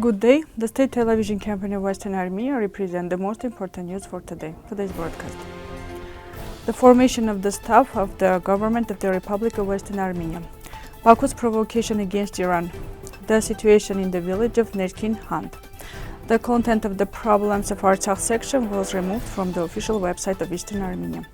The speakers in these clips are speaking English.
Good day. The state television company of Western Armenia represents the most important news for today's broadcast. The formation of the staff of the government of the Republic of Western Armenia. Baku's provocation against Iran. The situation in the village of Nerqin Hund. The content of the problems of Artsakh section was removed from the official website of Eastern Armenia.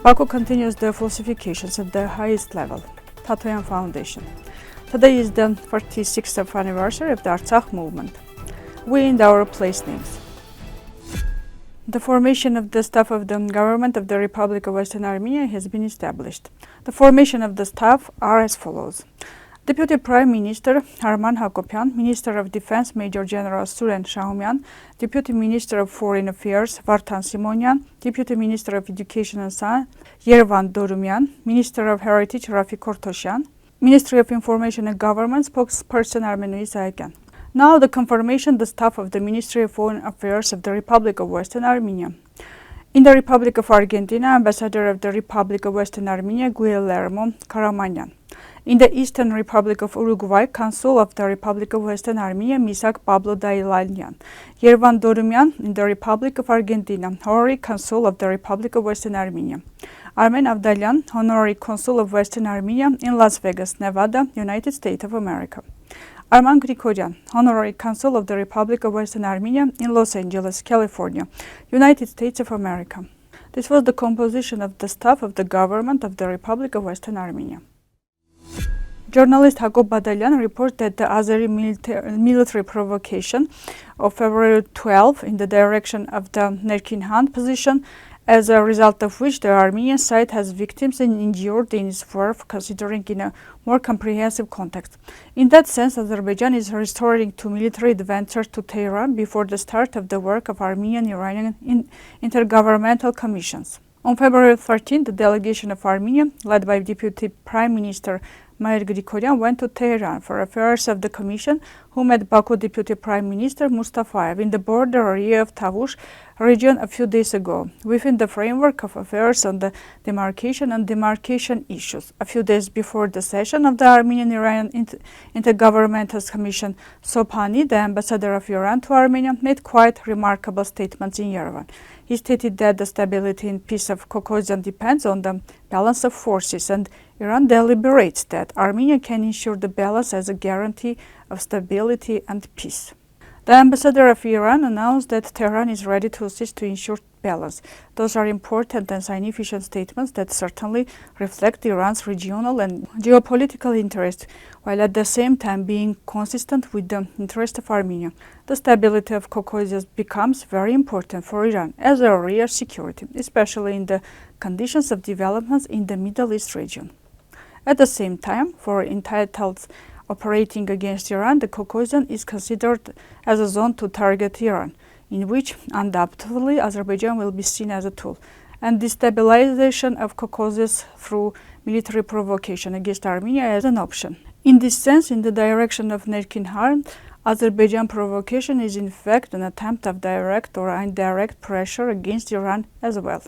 Baku continues the falsifications at the highest level. Tatoyan Foundation. Today is the 46th anniversary of the Artsakh Movement. We and our place names. The formation of the staff of the government of the Republic of Western Armenia has been established. The formation of the staff are as follows. Deputy Prime Minister Armine, Minister of Defense Major General Suren Shahumyan, Deputy Minister of Foreign Affairs Vartan Simonyan, Deputy Minister of Education and Science Yerevan, Minister of Heritage Rafik Ortosyan, Ministry of Information and Government spokesperson Armine Sahakyan. Now the confirmation the staff of the Ministry of Foreign Affairs of the Republic of Western Armenia. In the Republic of Argentina, Ambassador of the Republic of Western Armenia Guillermo Caramanyan. In the Eastern Republic of Uruguay, Consul of the Republic of Western Armenia Misak Pablo Dailanyan. Yerevan Dorumyan in the Republic of Argentina, Honorary Consul of the Republic of Western Armenia. Armine Avdalyan, Honorary Consul of Western Armenia in Las Vegas, Nevada, United States of America. Arman Grigoryan, Honorary Consul of the Republic of Western Armenia in Los Angeles, California, United States of America. This was the composition of the staff of the government of the Republic of Western Armenia. Journalist Hagop Badalyan reports that the Azeri military provocation of February 12 in the direction of the Nerqin Hund position, as a result of which the Armenian side has victims and injured in its worth, considering in a more comprehensive context. In that sense, Azerbaijan is restoring to military adventure to Tehran before the start of the work of Armenian-Iranian intergovernmental commissions. On February 13, the delegation of Armenia, led by Deputy Prime Minister Mair Grigoryan, went to Tehran for affairs of the Commission, who met Baku Deputy Prime Minister Mustafayev in the border area of Tavush region a few days ago, within the framework of affairs on the demarcation and demarcation issues. A few days before the session of the Armenian-Iranian Intergovernmental Commission, Sobhani, the ambassador of Iran to Armenia, made quite remarkable statements in Yerevan. He stated that the stability and peace of Caucasus depends on the balance of forces, and Iran deliberates that Armenia can ensure the balance as a guarantee of stability and peace. The ambassador of Iran announced that Tehran is ready to assist to ensure balance. Those are important and significant statements that certainly reflect Iran's regional and geopolitical interests, while at the same time being consistent with the interest of Armenia. The stability of Caucasus becomes very important for Iran as a real security, especially in the conditions of developments in the Middle East region. At the same time, for entitled operating against Iran, the Caucasus is considered as a zone to target Iran, in which undoubtedly Azerbaijan will be seen as a tool, and destabilization of Caucasus through military provocation against Armenia as an option. In this sense, in the direction of Nerqin Hund, Azerbaijan provocation is in fact an attempt of direct or indirect pressure against Iran as well.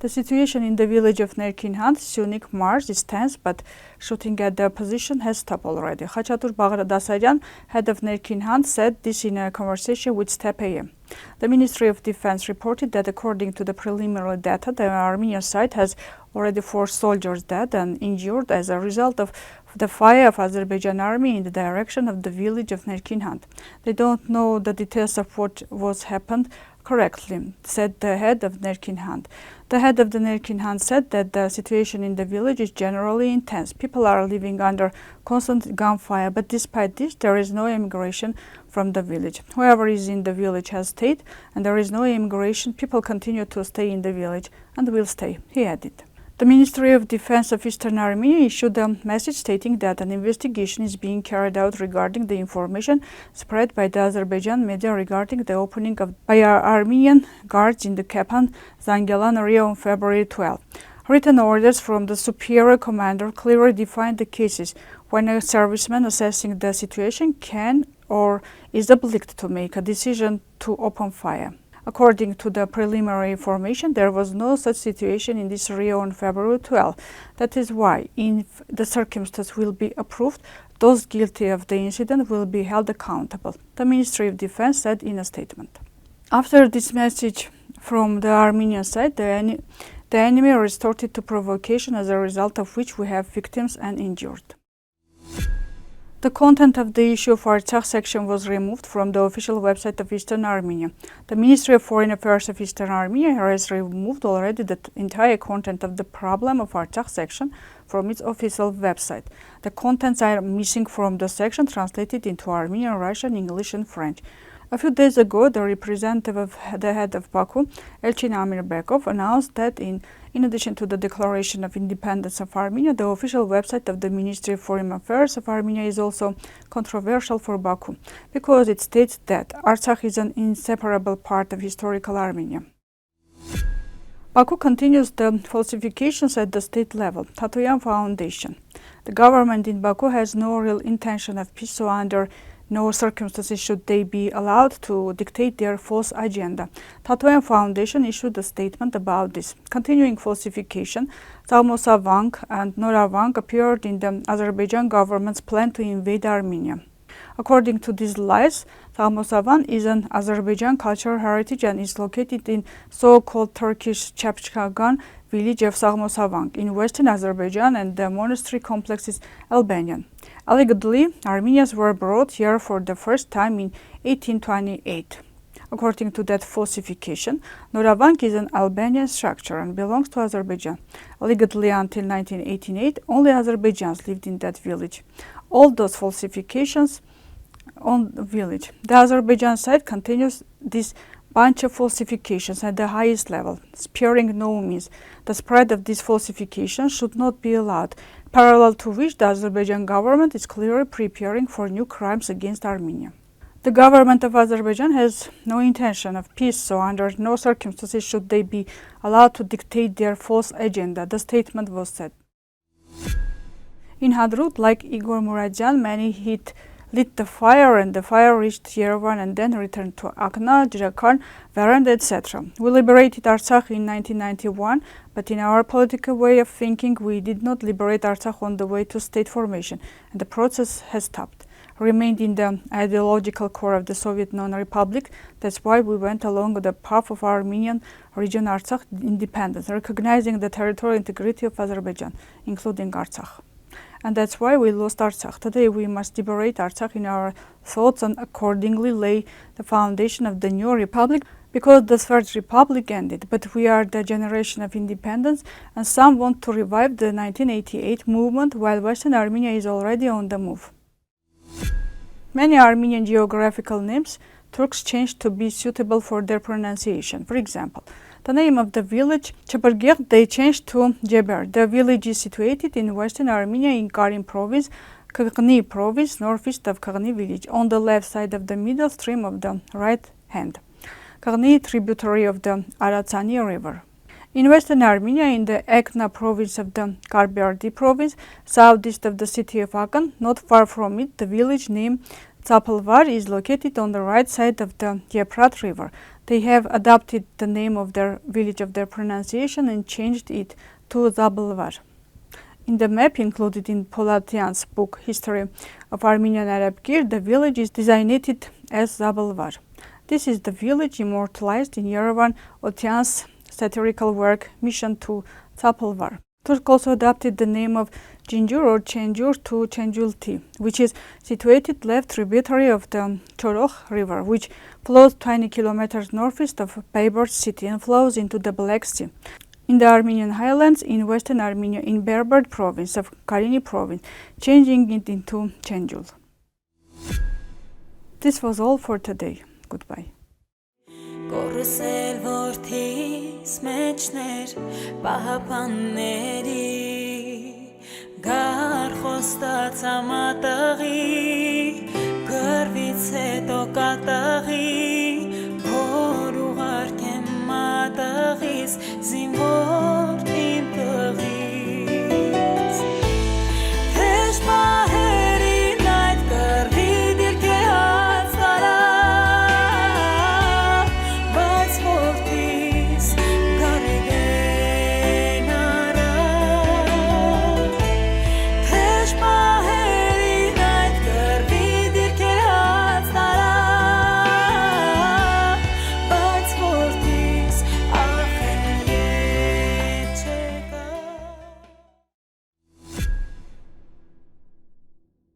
The situation in the village of Nerqin Hund, Sunik Mars, is tense, but shooting at the opposition has stopped already. Khachatur Baghdasaryan, head of Nerqin Hund, said this in a conversation with Step AM. The Ministry of Defense reported that according to the preliminary data, the Armenian side has already 4 soldiers dead and injured as a result of the fire of Azerbaijan army in the direction of the village of Nerqin Hund. They don't know the details of what was happened correctly, said the head of Nerqin Hund. The head of the Nerqin Hund said that the situation in the village is generally intense. People are living under constant gunfire, but despite this, there is no immigration from the village. Whoever is in the village has stayed, and there is no immigration. People continue to stay in the village and will stay, he added. The Ministry of Defense of Eastern Armenia issued a message stating that an investigation is being carried out regarding the information spread by the Azerbaijan media regarding the opening by Armenian guards in the Kepan Zangelan area on February 12. Written orders from the superior commander clearly define the cases when a serviceman assessing the situation can or is obliged to make a decision to open fire. According to the preliminary information, there was no such situation in this area on February 12. That is why, if the circumstance will be approved, Those guilty of the incident will be held accountable, the Ministry of Defense said in a statement. After this message from the Armenian side, the enemy resorted to provocation, as a result of which we have victims and injured. The content of the issue of Artsakh section was removed from the official website of Eastern Armenia. The Ministry of Foreign Affairs of Eastern Armenia has removed already the entire content of the problem of Artsakh section from its official website. The contents are missing from the section, translated into Armenian, Russian, English and French. A few days ago, the representative of the head of Baku, Elchin Amirbekov, announced that in addition to the Declaration of Independence of Armenia, the official website of the Ministry of Foreign Affairs of Armenia is also controversial for Baku, because it states that Artsakh is an inseparable part of historical Armenia. Baku continues the falsifications at the state level. Tatoyan Foundation. The government in Baku has no real intention of peace, so under no circumstances should they be allowed to dictate their false agenda. Tatoyan Foundation issued a statement about this. Continuing falsification, Samosa and Nora appeared in the Azerbaijan government's plan to invade Armenia. According to these lies, Samosa is an Azerbaijan cultural heritage and is located in so-called Turkish Chapchkagan village of Samosa in western Azerbaijan, and the monastery complex is Albanian. Allegedly, Armenians were brought here for the first time in 1828. According to that falsification, Noravank is an Albanian structure and belongs to Azerbaijan. Allegedly, until 1988, only Azerbaijanis lived in that village. All those falsifications on the village. The Azerbaijan side continues this bunch of falsifications at the highest level, sparing no means. The spread of these falsifications should not be allowed, parallel to which the Azerbaijan government is clearly preparing for new crimes against Armenia. The government of Azerbaijan has no intention of peace, so under no circumstances should they be allowed to dictate their false agenda, the statement was said. In Hadrut, like Igor Muradyan, many lit the fire, and the fire reached Yerevan and then returned to Akhna, Jirakan, Veranda, etc. We liberated Artsakh in 1991, but in our political way of thinking, we did not liberate Artsakh on the way to state formation, and the process has stopped. Remained in the ideological core of the Soviet non-republic. That's why we went along the path of Armenian region Artsakh independence, recognizing the territorial integrity of Azerbaijan, including Artsakh. And that's why we lost Artsakh. Today we must liberate Artsakh in our thoughts and accordingly lay the foundation of the new republic, because the Third Republic ended. But we are the generation of independence, and some want to revive the 1988 movement, while Western Armenia is already on the move. Many Armenian geographical names Turks changed to be suitable for their pronunciation. For example, the name of the village Chapargir they changed to Jeber. The village is situated in western Armenia in Karin province, Kaghni province, northeast of Kaghni village, on the left side of the middle stream of the right hand. Kaghni, tributary of the Aratsani river. In western Armenia, in the Akhna province of the Karberdi province, southeast of the city of Akan, not far from it, the village named Tsapalvar is located on the right side of the Yeprat river. They have adopted the name of their village of their pronunciation and changed it to Zabalvar. In the map included in Polatyan's book History of Armenian Arab Kir, the village is designated as Zabalvar. This is the village immortalized in Yerevan Otyan's satirical work Mission to Tsapalvar. Turk also adopted the name of Jinjur or Chenjur to Chenjulti, which is situated left tributary of the Chorokh river, which flows 20 kilometers northeast of Bayburt city and flows into the Black Sea. In the Armenian highlands in western Armenia, in Berberd province of Karini province, changing it into Chenjul. This was all for today. Goodbye. Կորսել որդիս մեջներ պահապանների գար խոստաց ամատղի գրվից հետո կատաղի